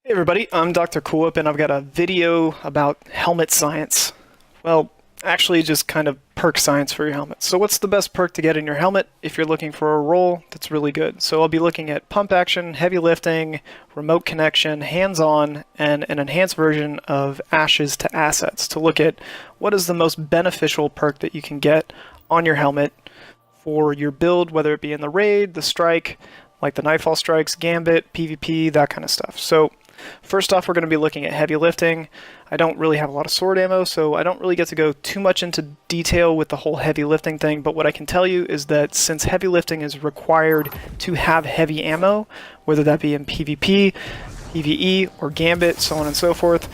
Hey everybody, I'm Dr. Coolwhip and I've got a video about helmet science. Well, actually just kind of perk science for your helmet. So what's the best perk to get in your helmet if you're looking for a role that's really good? So I'll be looking at pump action, heavy lifting, remote connection, hands-on, and an enhanced version of Ashes to Assets to look at what is the most beneficial perk that you can get on your helmet for your build, whether it be in the raid, the strike, like the Nightfall strikes, Gambit, PvP, that kind of stuff. So first off, we're going to be looking at heavy lifting. I don't really have a lot of sword ammo, so I don't really get to go too much into detail with the whole heavy lifting thing, but what I can tell you is that since heavy lifting is required to have heavy ammo, whether that be in PvP, PvE, or Gambit, so on and so forth,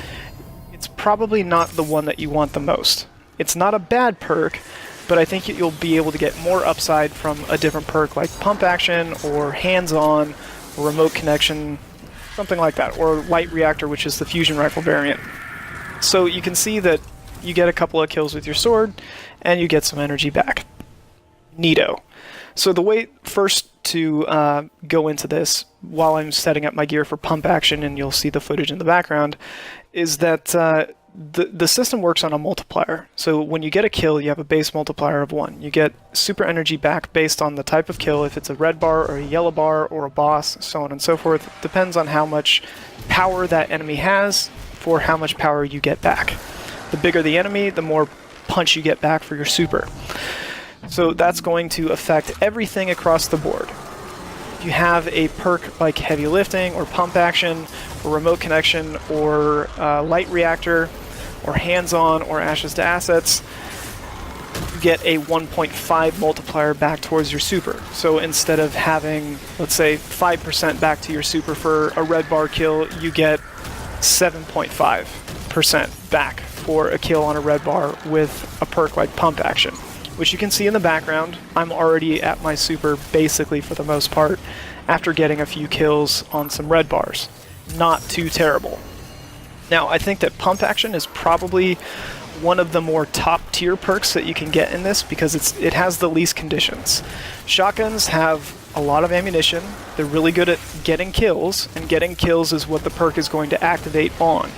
it's probably not the one that you want the most. It's not a bad perk, but I think you'll be able to get more upside from a different perk like pump action, or hands-on, or remote connection, something like that, or light reactor, which is the fusion rifle variant. So you can see that you get a couple of kills with your sword, and you get some energy back. Neato. So the way first to go into this, while I'm setting up my gear for pump action, and you'll see the footage in the background, is that the system works on a multiplier. So when you get a kill, you have a base multiplier of 1. You get super energy back based on the type of kill, if it's a red bar or a yellow bar or a boss, so on and so forth. It depends on how much power that enemy has for how much power you get back. The bigger the enemy, the more punch you get back for your super. So that's going to affect everything across the board. If you have a perk like heavy lifting or pump action or remote connection or light reactor or hands-on or Ashes to Assets, you get a 1.5 multiplier back towards your super. So instead of having, let's say, 5% back to your super for a red bar kill, you get 7.5% back for a kill on a red bar with a perk like pump action. Which you can see in the background. I'm already at my super basically for the most part after getting a few kills on some red bars. Not too terrible. Now, I think that pump action is probably one of the more top tier perks that you can get in this because it has the least conditions. Shotguns have a lot of ammunition. They're really good at getting kills, and getting kills is what the perk is going to activate on.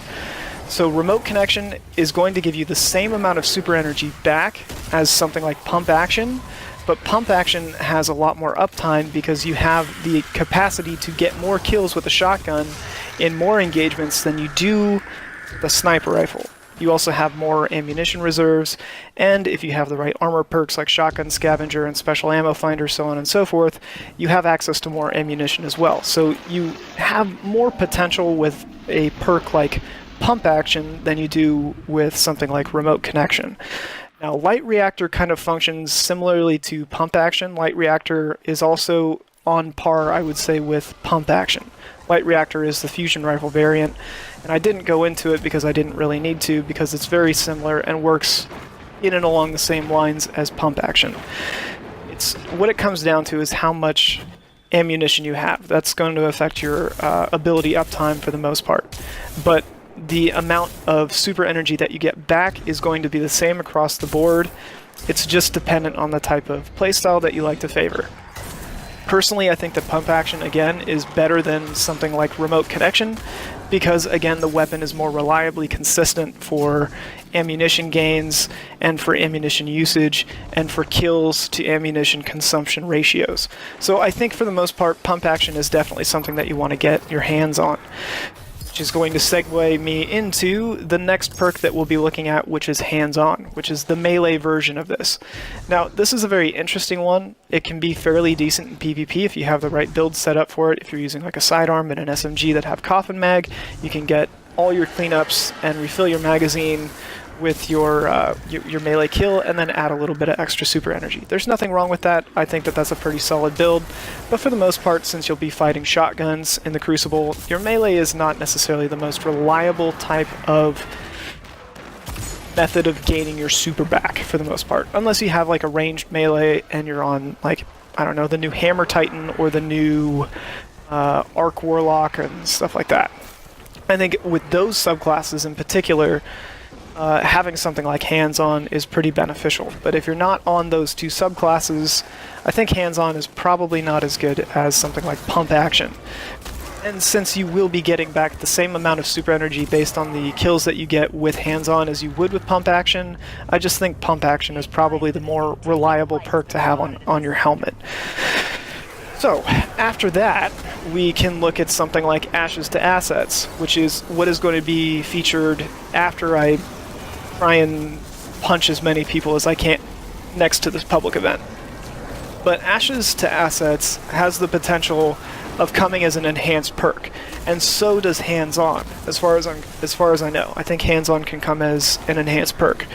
So remote connection is going to give you the same amount of super energy back as something like pump action, but pump action has a lot more uptime because you have the capacity to get more kills with a shotgun in more engagements than you do the sniper rifle. You also have more ammunition reserves, and if you have the right armor perks like Shotgun Scavenger and Special Ammo Finder, so on and so forth, you have access to more ammunition as well. So you have more potential with a perk like pump action than you do with something like remote connection. Now, light reactor kind of functions similarly to pump action. Light reactor is also on par, I would say, with pump action. Light reactor is the fusion rifle variant, and I didn't go into it because I didn't really need to, because it's very similar and works in and along the same lines as pump action. What it comes down to is how much ammunition you have. That's going to affect your ability uptime for the most part. But the amount of super energy that you get back is going to be the same across the board. It's just dependent on the type of playstyle that you like to favor. Personally, I think that pump action, again, is better than something like remote connection because, again, the weapon is more reliably consistent for ammunition gains and for ammunition usage and for kills to ammunition consumption ratios. So I think for the most part, pump action is definitely something that you want to get your hands on. Which is going to segue me into the next perk that we'll be looking at, which is hands-on, which is the melee version of this. Now, this is a very interesting one. It can be fairly decent in PvP if you have the right build set up for it. If you're using like a sidearm and an SMG that have coffin mag, you can get all your cleanups and refill your magazine with your melee kill and then add a little bit of extra super energy. There's nothing wrong with that. I think that that's a pretty solid build, but for the most part, since you'll be fighting shotguns in the Crucible, your melee is not necessarily the most reliable type of method of gaining your super back for the most part, unless you have like a ranged melee and you're on, like, I don't know, the new Hammer Titan or the new Arc Warlock and stuff like that. I think with those subclasses in particular, having something like hands-on is pretty beneficial. But if you're not on those two subclasses, I think hands-on is probably not as good as something like pump action. And since you will be getting back the same amount of super energy based on the kills that you get with hands-on as you would with pump action, I just think pump action is probably the more reliable perk to have on your helmet. So, after that, we can look at something like Ashes to Assets, which is what is going to be featured after I try and punch as many people as I can next to this public event. But Ashes to Assets has the potential of coming as an enhanced perk, and so does Hands-On, as far as I know. I think Hands-On can come as an enhanced perk.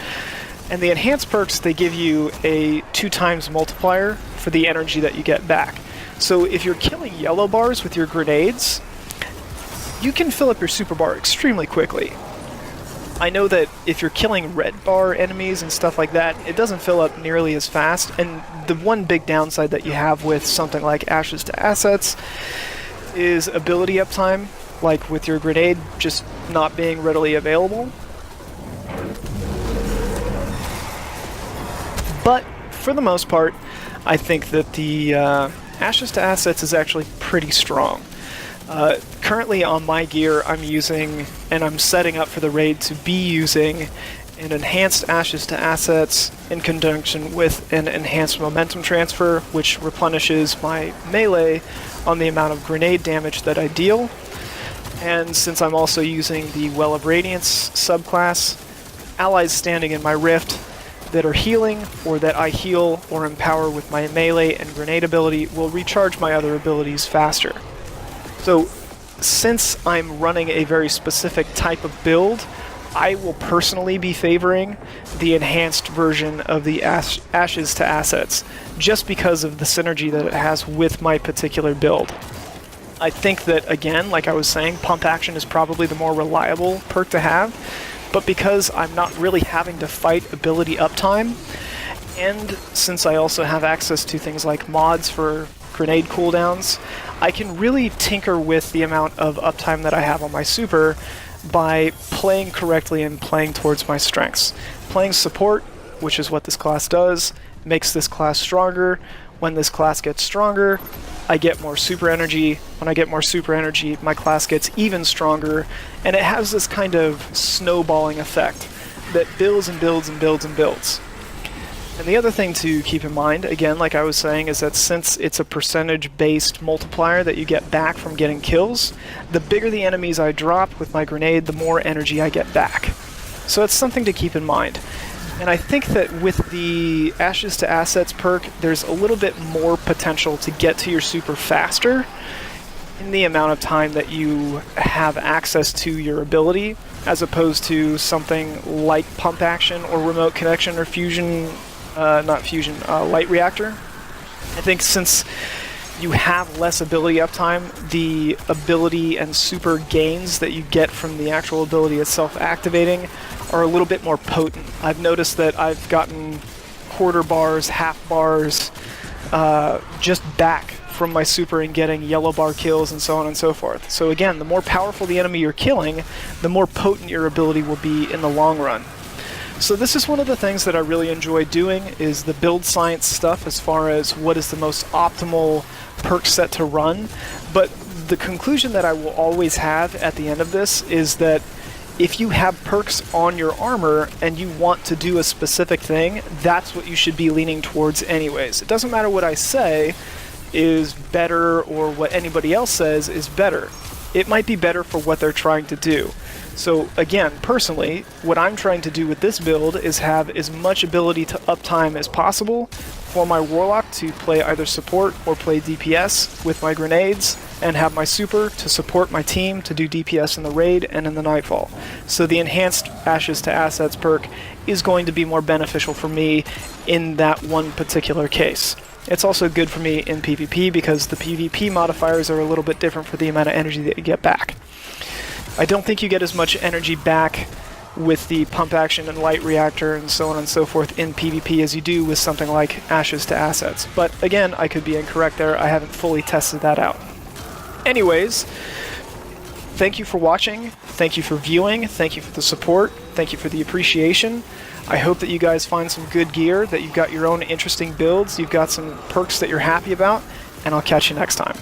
And the enhanced perks, they give you a 2x multiplier for the energy that you get back. So if you're killing yellow bars with your grenades, you can fill up your super bar extremely quickly. I know that if you're killing red bar enemies and stuff like that, it doesn't fill up nearly as fast, and the one big downside that you have with something like Ashes to Assets is ability uptime, like with your grenade just not being readily available. But for the most part, I think that the Ashes to Assets is actually pretty strong. Currently on my gear, I'm using, and I'm setting up for the raid to be using, an enhanced Ashes to Assets in conjunction with an enhanced momentum transfer, which replenishes my melee on the amount of grenade damage that I deal. And since I'm also using the Well of Radiance subclass, allies standing in my rift that are healing, or that I heal or empower with my melee and grenade ability, will recharge my other abilities faster. So, since I'm running a very specific type of build, I will personally be favoring the enhanced version of the Ashes to Assets, just because of the synergy that it has with my particular build. I think that, again, like I was saying, pump action is probably the more reliable perk to have, but because I'm not really having to fight ability uptime, and since I also have access to things like mods for grenade cooldowns, I can really tinker with the amount of uptime that I have on my super by playing correctly and playing towards my strengths. Playing support, which is what this class does, makes this class stronger. When this class gets stronger, I get more super energy. When I get more super energy, my class gets even stronger, and it has this kind of snowballing effect that builds and builds and builds and builds. And the other thing to keep in mind, again, like I was saying, is that since it's a percentage-based multiplier that you get back from getting kills, the bigger the enemies I drop with my grenade, the more energy I get back. So it's something to keep in mind. And I think that with the Ashes to Assets perk, there's a little bit more potential to get to your super faster in the amount of time that you have access to your ability, as opposed to something like pump action or remote connection or fusion, light reactor. I think since you have less ability uptime, the ability and super gains that you get from the actual ability itself activating are a little bit more potent. I've noticed that I've gotten quarter bars, half bars, just back from my super and getting yellow bar kills and so on and so forth. So again, the more powerful the enemy you're killing, the more potent your ability will be in the long run. So this is one of the things that I really enjoy doing, is the build science stuff as far as what is the most optimal perk set to run. But the conclusion that I will always have at the end of this is that if you have perks on your armor and you want to do a specific thing, that's what you should be leaning towards anyways. It doesn't matter what I say is better or what anybody else says is better. It might be better for what they're trying to do. So again, personally, what I'm trying to do with this build is have as much ability to uptime as possible for my Warlock to play either support or play DPS with my grenades, and have my super to support my team to do DPS in the raid and in the Nightfall. So the enhanced Ashes to Assets perk is going to be more beneficial for me in that one particular case. It's also good for me in PvP because the PvP modifiers are a little bit different for the amount of energy that you get back. I don't think you get as much energy back with the pump action and light reactor and so on and so forth in PvP as you do with something like Ashes to Assets. But again, I could be incorrect there. I haven't fully tested that out. Anyways, thank you for watching. Thank you for viewing. Thank you for the support. Thank you for the appreciation. I hope that you guys find some good gear, that you've got your own interesting builds, you've got some perks that you're happy about, and I'll catch you next time.